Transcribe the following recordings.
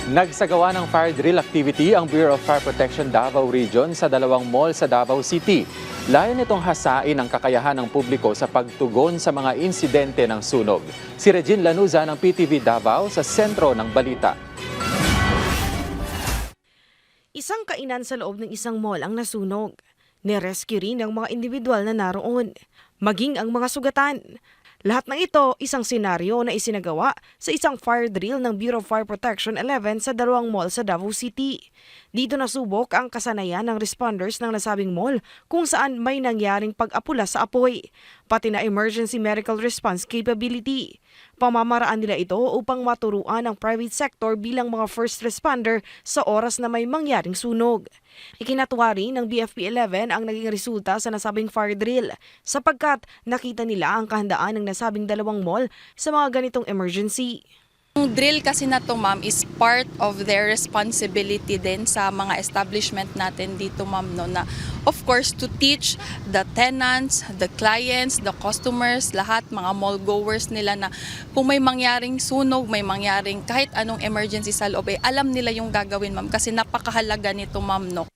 Nagsagawa ng fire drill activity ang Bureau of Fire Protection Davao Region sa dalawang mall sa Davao City. Layon nitong hasain ang kakayahan ng publiko sa pagtugon sa mga insidente ng sunog. Si Regine Lanuza ng PTV Davao sa sentro ng balita. Isang kainan sa loob ng isang mall ang nasunog. Nirescue rin ang mga individual na naroon, maging ang mga sugatan. Lahat ng ito, isang senaryo na isinagawa sa isang fire drill ng Bureau of Fire Protection 11 sa dalawang mall sa Davao City. Dito nasubok ang kasanayan ng responders ng nasabing mall kung saan may nangyaring pag-apula sa apoy, pati na emergency medical response capability. Pamamaraan nila ito upang maturuan ang private sector bilang mga first responder sa oras na may mangyaring sunog. Ikinatuwa rin ng BFP-11 ang naging resulta sa nasabing fire drill sapagkat nakita nila ang kahandaan ng nasabing dalawang mall sa mga ganitong emergency. Yung drill kasi na to, ma'am, is part of their responsibility din sa mga establishment natin dito, ma'am, no, na of course to teach the tenants, the clients, the customers, lahat mga mall goers nila na kung may mangyaring sunog, may mangyaring kahit anong emergency sa loob, alam nila yung gagawin, ma'am, kasi napakahalaga nito, ma'am, no.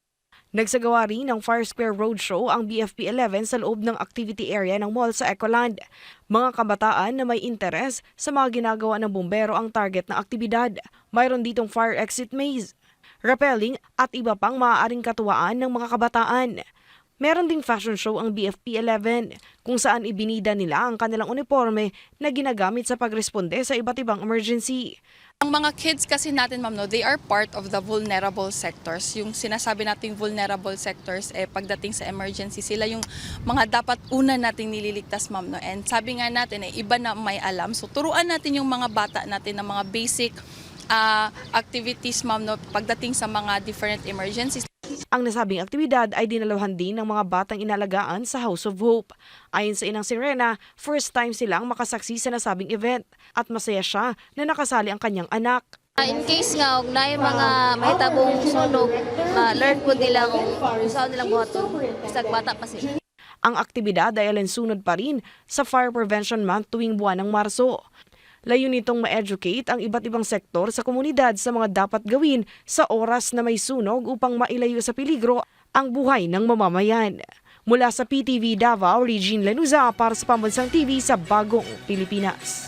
Nagsagawa rin ng Fire Square Roadshow ang BFP-11 sa loob ng activity area ng mall sa Ecoland. Mga kabataan na may interes sa mga ginagawa ng bumbero ang target ng aktibidad. Mayroon ditong fire exit maze, rappelling at iba pang maaaring katuwaan ng mga kabataan. Meron ding fashion show ang BFP-11 kung saan ibinida nila ang kanilang uniforme na ginagamit sa pagresponde sa iba't ibang emergency. Ang mga kids kasi natin, ma'am, no, they are part of the vulnerable sectors. Yung sinasabi nating vulnerable sectors, pagdating sa emergency, sila yung mga dapat una nating nililigtas, ma'am, no. And sabi nga natin, iba na may alam. So turuan natin yung mga bata natin ng mga basic activities, ma'am, no, pagdating sa mga different emergencies. Ang nasabing aktibidad ay dinalawan din ng mga batang inalagaan sa House of Hope. Ayon sa inang Serena, first time silang makasaksi sa nasabing event at masaya siya na nakasali ang kanyang anak. In case nga, og na mga mahitabong sunog, learn po nilang kung saan nilang buhaton. Basta bata pa sila. Ang aktibidad ay alinsunod pa rin sa Fire Prevention Month tuwing buwan ng Marso. Layunin nitong ma-educate ang iba't ibang sektor sa komunidad sa mga dapat gawin sa oras na may sunog upang mailayo sa peligro ang buhay ng mamamayan. Mula sa PTV Davao, Regine Lanuza para sa Pambansang TV sa Bagong Pilipinas.